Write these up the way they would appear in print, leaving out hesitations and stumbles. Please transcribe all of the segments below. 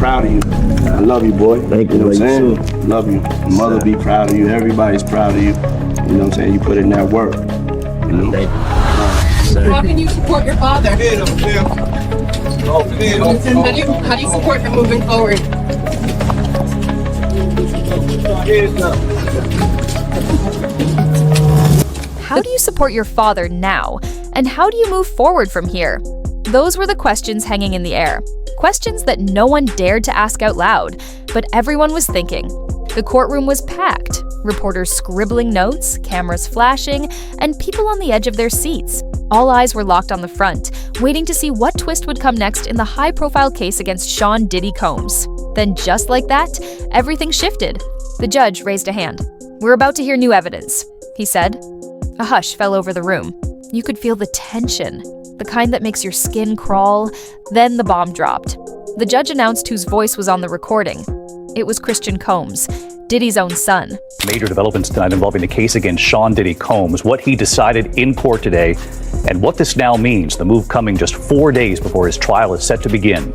proud of you. I love you, boy. Thank you. You know what I'm saying? Love you. Mother be proud of you. Everybody's proud of you. You know what I'm saying? You put in that work. You know? Thank you. How can you support your father? How do you support him moving forward? How do you support your father now? And how do you move forward from here? Those were the questions hanging in the air. Questions that no one dared to ask out loud, but everyone was thinking. The courtroom was packed, reporters scribbling notes, cameras flashing, and people on the edge of their seats. All eyes were locked on the front, waiting to see what twist would come next in the high-profile case against Sean Diddy Combs. Then just like that, everything shifted. The judge raised a hand. "We're about to hear new evidence," he said. A hush fell over the room. You could feel the tension, the kind that makes your skin crawl. Then the bomb dropped. The judge announced whose voice was on the recording. It was Christian Combs, Diddy's own son. Major developments tonight involving the case against Sean Diddy Combs, what he decided in court today, and what this now means, the move coming just 4 days before his trial is set to begin.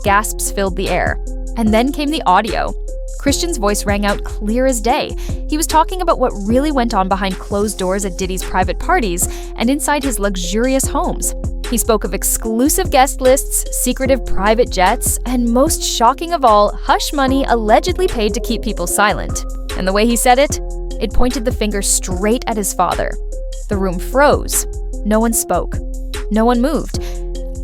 Gasps filled the air. And then came the audio. Christian's voice rang out clear as day. He was talking about what really went on behind closed doors at Diddy's private parties and inside his luxurious homes. He spoke of exclusive guest lists, secretive private jets, and most shocking of all, hush money allegedly paid to keep people silent. And the way he said it, it pointed the finger straight at his father. The room froze. No one spoke. No one moved.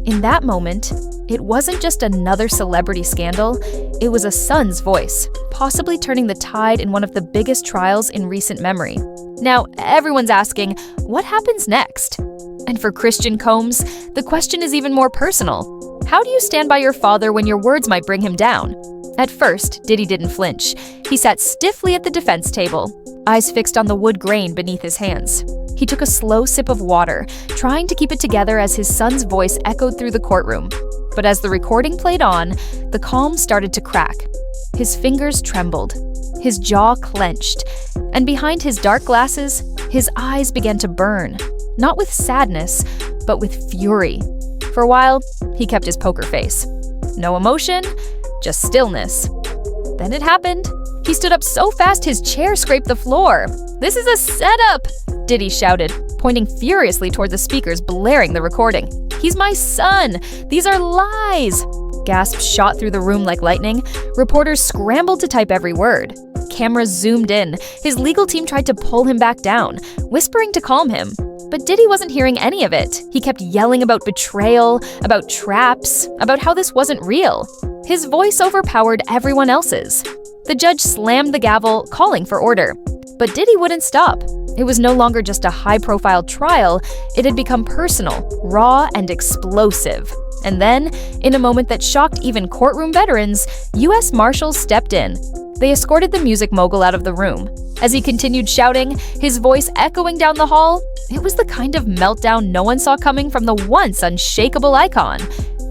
In that moment, it wasn't just another celebrity scandal, it was a son's voice, possibly turning the tide in one of the biggest trials in recent memory. Now, everyone's asking, what happens next? And for Christian Combs, the question is even more personal. How do you stand by your father when your words might bring him down? At first, Diddy didn't flinch. He sat stiffly at the defense table, eyes fixed on the wood grain beneath his hands. He took a slow sip of water, trying to keep it together as his son's voice echoed through the courtroom. But as the recording played on, the calm started to crack. His fingers trembled, his jaw clenched, and behind his dark glasses, his eyes began to burn, not with sadness, but with fury. For a while, he kept his poker face. No emotion, just stillness. Then it happened. He stood up so fast his chair scraped the floor. "This is a setup!" Diddy shouted, pointing furiously toward the speakers blaring the recording. "He's my son! These are lies!" Gasps shot through the room like lightning. Reporters scrambled to type every word. Cameras zoomed in. His legal team tried to pull him back down, whispering to calm him. But Diddy wasn't hearing any of it. He kept yelling about betrayal, about traps, about how this wasn't real. His voice overpowered everyone else's. The judge slammed the gavel, calling for order. But Diddy wouldn't stop. It was no longer just a high-profile trial, it had become personal, raw, and explosive. And then, in a moment that shocked even courtroom veterans, U.S. Marshals stepped in. They escorted the music mogul out of the room. As he continued shouting, his voice echoing down the hall, it was the kind of meltdown no one saw coming from the once unshakable icon.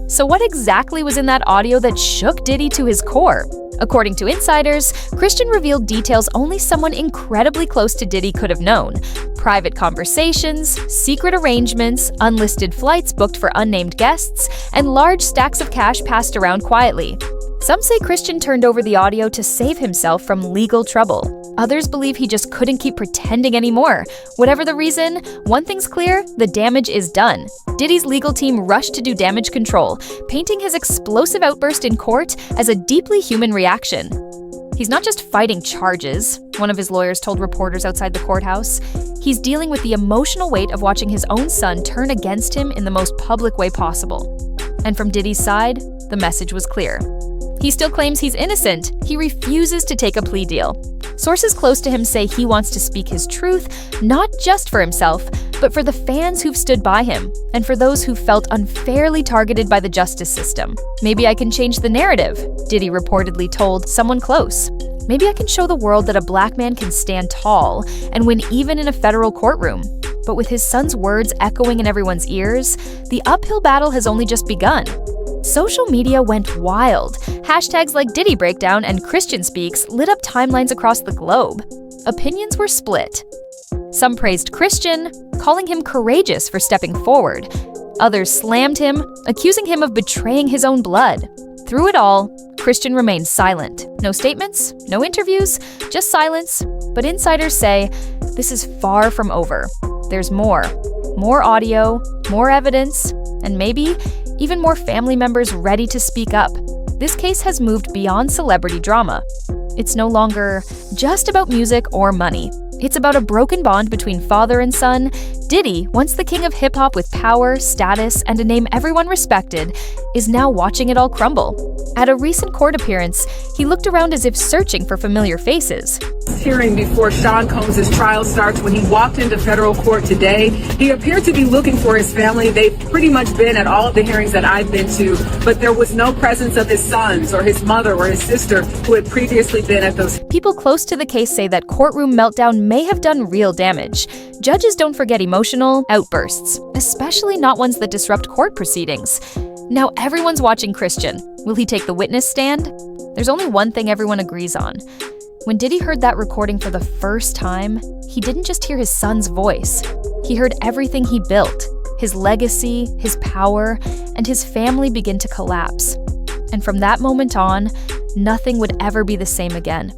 So what exactly was in that audio that shook Diddy to his core? According to insiders, Christian revealed details only someone incredibly close to Diddy could have known. Private conversations, secret arrangements, unlisted flights booked for unnamed guests, and large stacks of cash passed around quietly. Some say Christian turned over the audio to save himself from legal trouble. Others believe he just couldn't keep pretending anymore. Whatever the reason, one thing's clear, the damage is done. Diddy's legal team rushed to do damage control, painting his explosive outburst in court as a deeply human reaction. He's not just fighting charges, one of his lawyers told reporters outside the courthouse. He's dealing with the emotional weight of watching his own son turn against him in the most public way possible. And from Diddy's side, the message was clear. He still claims he's innocent. He refuses to take a plea deal. Sources close to him say he wants to speak his truth, not just for himself, but for the fans who've stood by him, and for those who felt unfairly targeted by the justice system. "Maybe I can change the narrative," Diddy reportedly told someone close. "Maybe I can show the world that a black man can stand tall and win even in a federal courtroom." But with his son's words echoing in everyone's ears, the uphill battle has only just begun. Social media went wild. Hashtags like Diddy Breakdown and Christian Speaks lit up timelines across the globe. Opinions were split. Some praised Christian, calling him courageous for stepping forward. Others slammed him, accusing him of betraying his own blood. Through it all, Christian remained silent. No statements, no interviews, just silence. But insiders say this is far from over. There's more. More audio, more evidence, and maybe even more family members ready to speak up. This case has moved beyond celebrity drama. It's no longer just about music or money. It's about a broken bond between father and son. Diddy, once the king of hip-hop with power, status, and a name everyone respected, is now watching it all crumble. At a recent court appearance, he looked around as if searching for familiar faces. Hearing before Sean Combs' trial starts, when he walked into federal court today, he appeared to be looking for his family. They've pretty much been at all of the hearings that I've been to, but there was no presence of his sons or his mother or his sister who had previously been at those. People close to the case say that courtroom meltdown may have done real damage. Judges don't forget emotional outbursts, especially not ones that disrupt court proceedings. Now everyone's watching Christian. Will he take the witness stand? There's only one thing everyone agrees on. When Diddy heard that recording for the first time, he didn't just hear his son's voice. He heard everything he built, his legacy, his power, and his family begin to collapse. And from that moment on, nothing would ever be the same again.